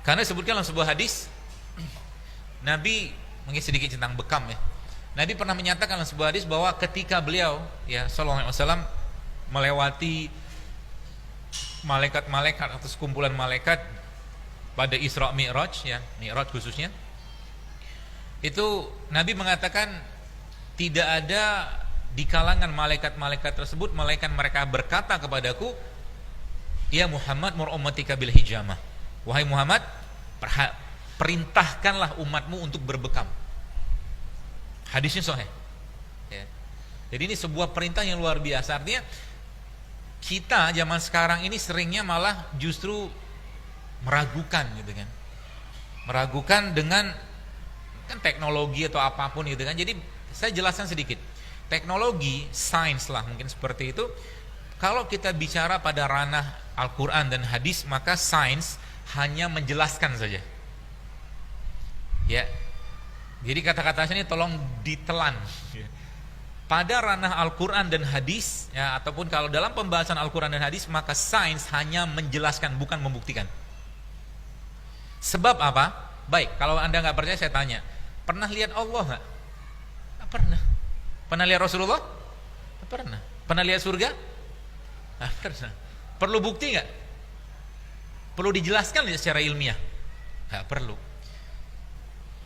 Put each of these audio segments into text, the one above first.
Karena disebutkan dalam sebuah hadis, Nabi mungkin sedikit tentang bekam ya. Nabi pernah menyatakan dalam sebuah hadis bahwa ketika beliau ya sallallahu alaihi wasallam melewati malaikat-malaikat atau sekumpulan malaikat pada Isra Mi'raj ya, Mi'raj khususnya, itu Nabi mengatakan tidak ada di kalangan malaikat-malaikat tersebut malaikat mereka berkata kepadaku, ya Muhammad mur ummatika bil hijamah, wahai Muhammad perintahkanlah umatmu untuk berbekam. Hadisnya sahih ya. Jadi ini sebuah perintah yang luar biasa. Artinya kita zaman sekarang ini seringnya malah justru meragukan gitu kan, meragukan dengan kan teknologi atau apapun gitu kan. Jadi saya jelaskan sedikit. Teknologi, sains lah mungkin seperti itu. Kalau kita bicara pada ranah Al-Quran dan hadis, maka sains hanya menjelaskan saja ya. Jadi kata-kata ini tolong ditelan ya. Pada ranah Al-Quran dan hadis ya, ataupun kalau dalam pembahasan Al-Quran dan hadis, maka sains hanya menjelaskan, bukan membuktikan. Sebab apa? Baik, kalau Anda nggak percaya saya tanya, pernah lihat Allah nggak? Nggak pernah. Pernah lihat Rasulullah? Nggak pernah. Pernah lihat surga? Nggak pernah. Perlu bukti nggak? Perlu dijelaskan secara ilmiah? Nggak perlu.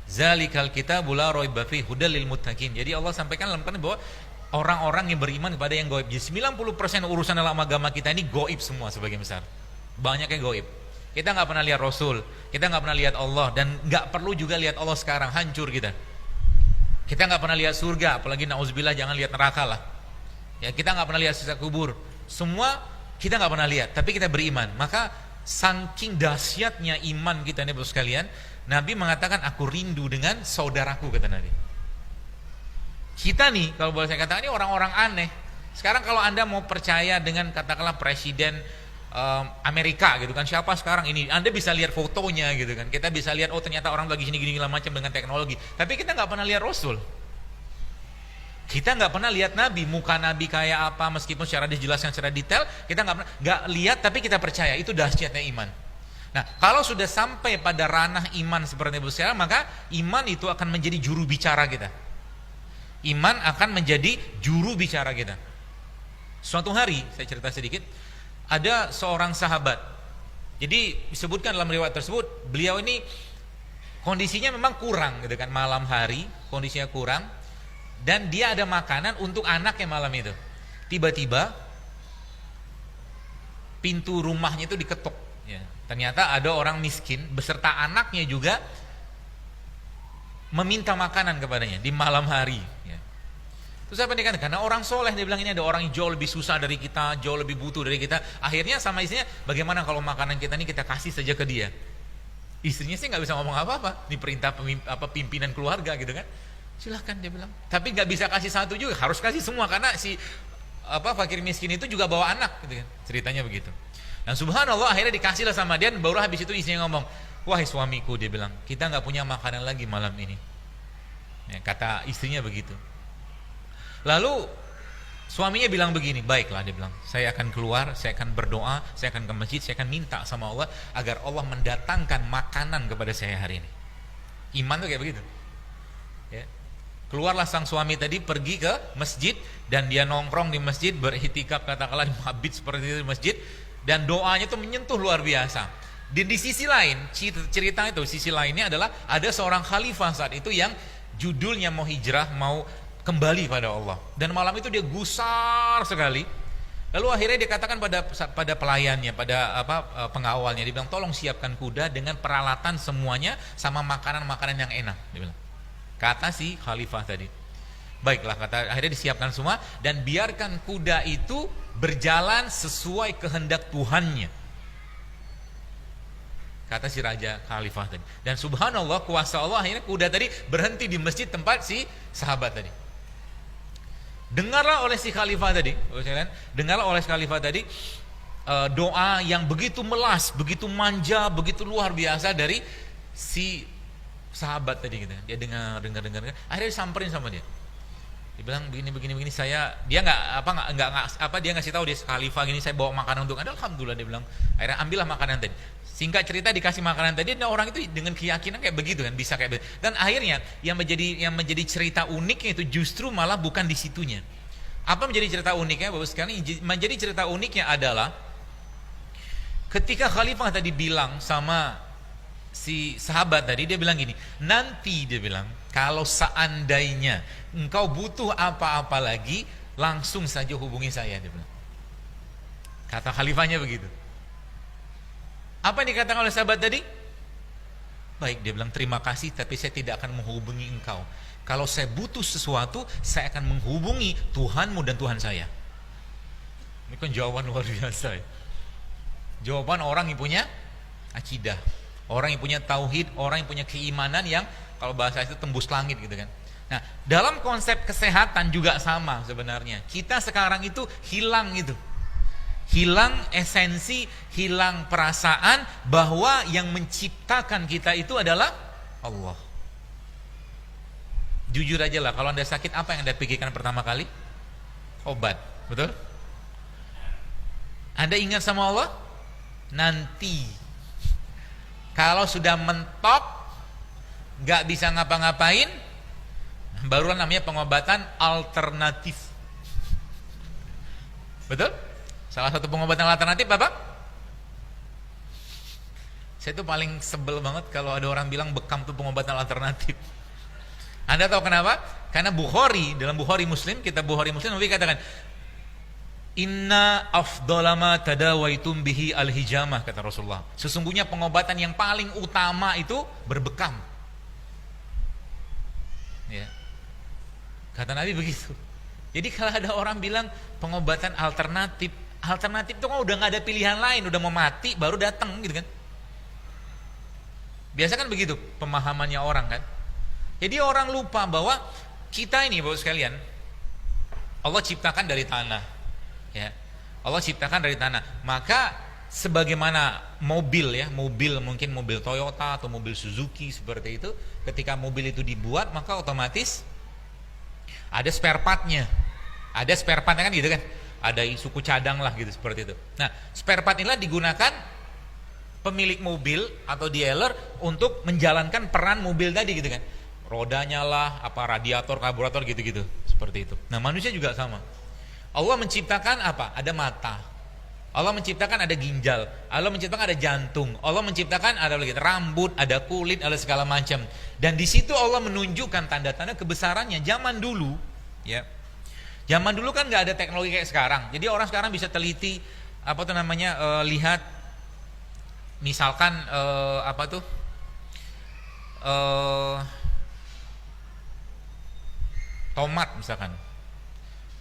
Zalikal kitabul la raiba fihi hudal lil muttaqin. Jadi Allah sampaikan dalam Quran bahwa orang-orang yang beriman kepada yang gaib. Jadi 90% urusan dalam agama kita ini gaib semua sebagian besar. Banyak yang gaib. Kita nggak pernah lihat Rasul, kita nggak pernah lihat Allah, dan nggak perlu juga lihat Allah sekarang, hancur kita. Kita nggak pernah lihat surga, apalagi nauzubillah jangan lihat neraka lah. Ya, kita nggak pernah lihat siksa kubur. Semua kita nggak pernah lihat, tapi kita beriman. Maka saking dahsyatnya iman kita nih Bapak sekalian, Nabi mengatakan aku rindu dengan saudaraku, kata Nabi. Kita nih kalau boleh saya katakan ini orang-orang aneh. Sekarang kalau Anda mau percaya dengan katakanlah presiden Amerika gitu kan, siapa sekarang ini, Anda bisa lihat fotonya gitu kan, kita bisa lihat oh ternyata orang lagi gini-gini macam dengan teknologi, tapi kita nggak pernah lihat Rasul, kita nggak pernah lihat Nabi, muka Nabi kayak apa, meskipun secara dijelaskan secara detail, kita nggak lihat, tapi kita percaya. Itu dahsyatnya iman. Nah, kalau sudah sampai pada ranah iman seperti itu sekarang, maka iman itu akan menjadi juru bicara kita. Iman akan menjadi juru bicara kita. Suatu hari, saya cerita sedikit, ada seorang sahabat. Jadi disebutkan dalam riwayat tersebut, beliau ini kondisinya memang kurang gitu kan, malam hari kondisinya kurang, dan dia ada makanan untuk anaknya malam itu. Tiba-tiba pintu rumahnya itu diketuk ya. Ternyata ada orang miskin beserta anaknya juga meminta makanan kepadanya di malam hari ya. Terus apa dia katakan? Karena orang soleh, dia bilang ini ada orang yang jauh lebih susah dari kita, jauh lebih butuh dari kita. Akhirnya sama istrinya, bagaimana kalau makanan kita ini kita kasih saja ke dia? Istrinya sih nggak bisa ngomong apa-apa, ini perintah pimpinan keluarga gitu kan. Silahkan dia bilang. Tapi nggak bisa kasih satu juga, harus kasih semua karena si fakir miskin itu juga bawa anak gitu kan. Ceritanya begitu. Dan subhanallah akhirnya dikasihlah sama dia, dan baru habis itu istrinya ngomong, wahai suamiku, dia bilang, kita nggak punya makanan lagi malam ini ya, kata istrinya begitu. Lalu suaminya bilang begini, baiklah, dia bilang, saya akan keluar, saya akan berdoa, saya akan ke masjid, saya akan minta sama Allah agar Allah mendatangkan makanan kepada saya hari ini. Iman tuh kayak begitu ya. Keluarlah sang suami tadi, pergi ke masjid, dan dia nongkrong di masjid, beriktikaf katakanlah mabit seperti itu di masjid, dan doanya itu menyentuh luar biasa. Dan di sisi lain, cerita itu, sisi lainnya adalah ada seorang khalifah saat itu yang judulnya mau hijrah, mau kembali pada Allah, dan malam itu dia gusar sekali. Lalu akhirnya dia katakan pada pelayannya, pada pengawalnya, dia bilang tolong siapkan kuda dengan peralatan semuanya sama makanan-makanan yang enak, dia bilang. Kata si khalifah tadi, baiklah, kata, akhirnya disiapkan semua, dan biarkan kuda itu berjalan sesuai kehendak Tuhannya, kata si raja khalifah tadi. Dan subhanallah, kuasa Allah, akhirnya kuda tadi berhenti di masjid tempat si sahabat tadi. Dengarlah oleh si khalifah tadi, dengarlah oleh si khalifah tadi doa yang begitu melas, begitu manja, begitu luar biasa dari si sahabat tadi gitu. Dia dengar, akhirnya disamperin sama dia. Dia bilang begini dia dia ngasih tahu dia khalifah gini, saya bawa makanan untuk Anda. Alhamdulillah, dia bilang. Akhirnya ambillah makanan tadi. Singkat cerita dikasih makanan tadi, dan orang itu dengan keyakinan kayak begitu kan, bisa kayak begitu. Dan akhirnya yang menjadi cerita uniknya itu justru malah bukan di situnya. Apa menjadi cerita uniknya Bapak sekalian? Menjadi cerita uniknya adalah ketika khalifah tadi bilang sama si sahabat tadi, dia bilang gini, nanti dia bilang, kalau seandainya engkau butuh apa-apa lagi, langsung saja hubungi saya, dia bilang. Kata khalifahnya begitu. Apa yang dikatakan oleh sahabat tadi? Baik, dia bilang, terima kasih, tapi saya tidak akan menghubungi engkau. Kalau saya butuh sesuatu, saya akan menghubungi Tuhanmu dan Tuhan saya. Ini kan jawaban luar biasa ya. Jawaban orang yang punya akidah, orang yang punya tauhid, orang yang punya keimanan yang kalau bahasa itu tembus langit gitu kan. Nah, dalam konsep kesehatan juga sama sebenarnya. Kita sekarang itu hilang itu. Hilang esensi, hilang perasaan bahwa yang menciptakan kita itu adalah Allah. Jujur aja lah, kalau Anda sakit, apa yang Anda pikirkan pertama kali? Obat, betul? Anda ingat sama Allah? Nanti. Kalau sudah mentok, gak bisa ngapa-ngapain, barulah namanya pengobatan alternatif. Betul? Salah satu pengobatan alternatif apa? Saya tuh paling sebel banget kalau ada orang bilang bekam tuh pengobatan alternatif. Anda tahu kenapa? Karena Bukhari, dalam Bukhari Muslim, kitab Bukhari Muslim, Nabi katakan, inna afdolama tadawaitum bihi al-hijamah, kata Rasulullah. Sesungguhnya pengobatan yang paling utama itu berbekam. Ya. Kata Nabi begitu. Jadi kalau ada orang bilang pengobatan alternatif itu kan udah gak ada pilihan lain, udah mau mati baru datang gitu kan. Biasa kan begitu pemahamannya orang kan. Jadi orang lupa bahwa kita ini Bapak sekalian, Allah ciptakan dari tanah. Ya. Allah ciptakan dari tanah. Maka sebagaimana mobil ya, mungkin mobil Toyota atau mobil Suzuki seperti itu, ketika mobil itu dibuat maka otomatis ada spare partnya. Ada spare partnya kan gitu kan. Ada suku cadang lah gitu seperti itu. Nah, spare part inilah digunakan pemilik mobil atau dealer untuk menjalankan peran mobil tadi gitu kan. Rodanya lah, apa radiator, karburator gitu-gitu seperti itu. Nah, manusia juga sama. Allah menciptakan apa? Ada mata. Allah menciptakan ada ginjal. Allah menciptakan ada jantung. Allah menciptakan ada lagi rambut, ada kulit, ada segala macam. Dan di situ Allah menunjukkan tanda-tanda kebesarannya. Zaman dulu, ya. Zaman dulu kan nggak ada teknologi kayak sekarang. Jadi orang sekarang bisa teliti lihat misalkan tomat misalkan.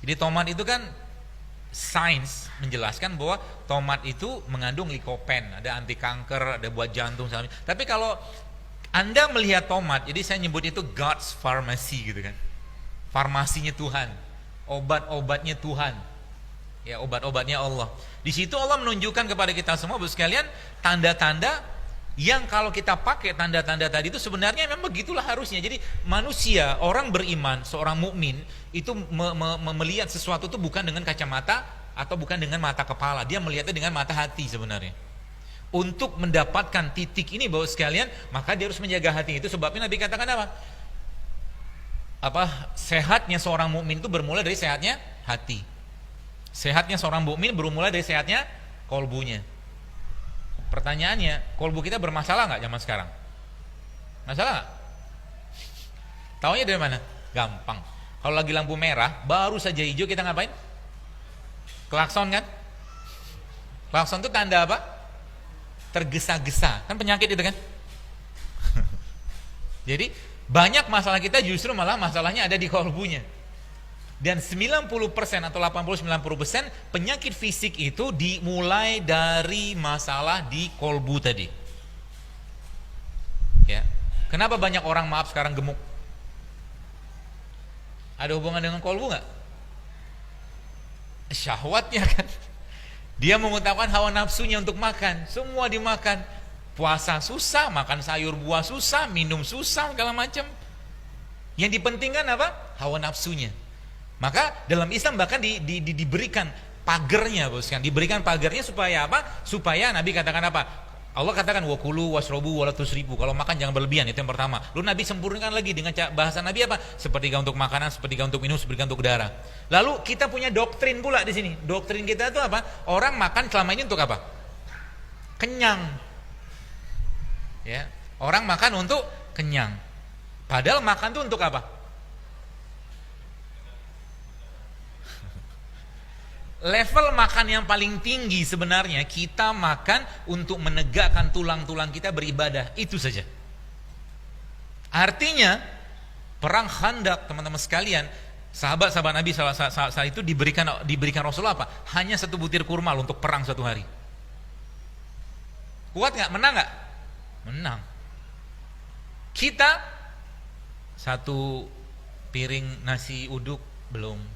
Jadi tomat itu kan sains menjelaskan bahwa tomat itu mengandung likopen, ada anti kanker, ada buat jantung segala macam. Tapi kalau Anda melihat tomat, jadi saya nyebut itu God's pharmacy gitu kan. Farmasinya Tuhan. Obat-obatnya Tuhan. Ya, obat-obatnya Allah. Di situ Allah menunjukkan kepada kita semua Bapak sekalian tanda-tanda yang kalau kita pakai tanda-tanda tadi itu sebenarnya memang begitulah harusnya. Jadi manusia, orang beriman, seorang mukmin itu melihat sesuatu itu bukan dengan kacamata atau bukan dengan mata kepala. Dia melihatnya dengan mata hati sebenarnya. Untuk mendapatkan titik ini Bapak sekalian, maka dia harus menjaga hati itu. Sebabnya Nabi katakan sehatnya seorang mukmin itu bermula dari sehatnya hati. Sehatnya seorang mukmin bermula dari sehatnya kolbunya. Pertanyaannya, kolbu kita bermasalah nggak zaman sekarang? Masalah nggak? Taunya dari mana? Gampang. Kalau lagi lampu merah, baru saja hijau kita ngapain? Klakson kan? Klakson itu tanda apa? Tergesa-gesa. Kan penyakit itu kan? Jadi banyak masalah kita justru malah masalahnya ada di kolbunya. Dan 90% atau 80-90% penyakit fisik itu dimulai dari masalah di kolbu tadi. Ya. Kenapa banyak orang maaf sekarang gemuk? Ada hubungan dengan kolbu nggak? Syahwatnya kan. Dia mengutamakan hawa nafsunya untuk makan, semua dimakan. Puasa susah, makan sayur buah susah, minum susah, segala macam. Yang dipentingkan apa? Hawa nafsunya. Maka dalam Islam bahkan diberikan pagernya, boskan. Diberikan pagernya supaya apa? Supaya Nabi katakan apa? Allah katakan wakulu wasrobu wala tusrifu. Kalau makan jangan berlebihan, itu yang pertama. Lalu Nabi sempurnakan lagi dengan bahasa Nabi apa? Sepertiga untuk makanan, sepertiga untuk minum, sepertiga untuk darah. Lalu kita punya doktrin pula di sini. Doktrin kita itu apa? Orang makan selama ini untuk apa? Kenyang. Ya, orang makan untuk kenyang. Padahal makan itu untuk apa? Level makan yang paling tinggi sebenarnya kita makan untuk menegakkan tulang-tulang kita beribadah, itu saja. Artinya perang Khandaq, teman-teman sekalian, sahabat-sahabat Nabi saat itu diberikan Rasulullah apa? Hanya 1 butir kurma untuk perang 1 hari. Kuat nggak? Menang nggak? Menang. Kita 1 piring nasi uduk belum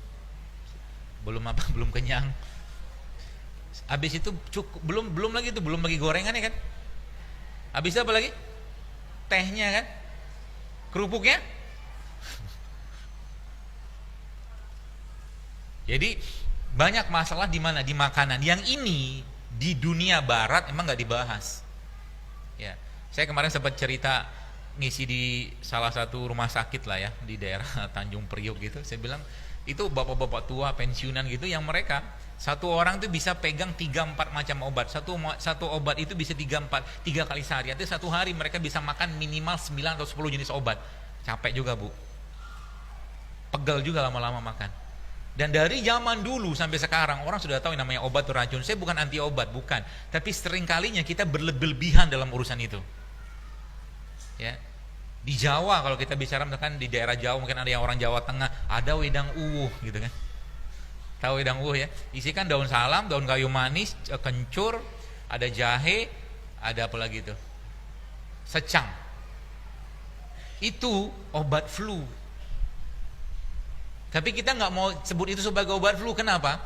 kenyang. Habis itu cukup, belum lagi gorengannya kan. Habis apa lagi? Tehnya kan, kerupuknya. Jadi banyak masalah di mana? Di makanan. Yang ini di dunia barat emang nggak dibahas. Ya, saya kemarin sempat cerita ngisi di salah satu rumah sakit lah ya di daerah Tanjung Priok gitu. Saya bilang itu bapak-bapak tua pensiunan gitu yang mereka satu orang tuh bisa pegang 3-4 macam obat. Satu obat itu bisa 3 kali sehari. Artinya 1 hari mereka bisa makan minimal 9 atau 10 jenis obat. Capek juga, Bu. Pegel juga lama-lama makan. Dan dari zaman dulu sampai sekarang orang sudah tahu yang namanya obat itu racun. Saya bukan anti obat, bukan. Tapi sering kalinya kita berlebihan dalam urusan itu. Ya. Di Jawa kalau kita bicara misalkan di daerah Jawa, mungkin ada yang orang Jawa Tengah, ada wedang uwuh gitu kan. Tahu wedang uwuh ya? Isikan daun salam, daun kayu manis, kencur, ada jahe, ada apa lagi itu? Secang. Itu obat flu. Tapi kita nggak mau sebut itu sebagai obat flu. Kenapa?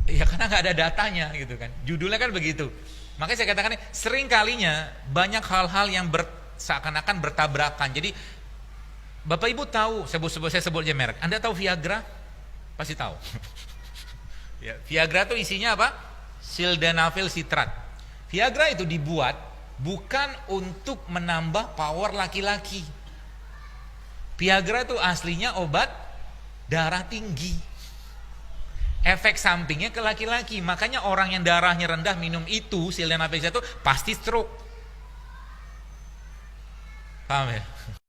Ya karena nggak ada datanya gitu kan. Judulnya kan begitu. Makanya saya katakan sering kalinya banyak hal-hal yang seakan-akan bertabrakan. Jadi Bapak Ibu tahu, saya sebut aja merek. Anda tahu Viagra? Pasti tahu. Ya, Viagra itu isinya apa? Sildenafil Citrat. Viagra itu dibuat bukan untuk menambah power laki-laki. Viagra itu aslinya obat darah tinggi. Efek sampingnya ke laki-laki. Makanya orang yang darahnya rendah minum itu sildenafil Citrat itu pasti stroke. Paham ya?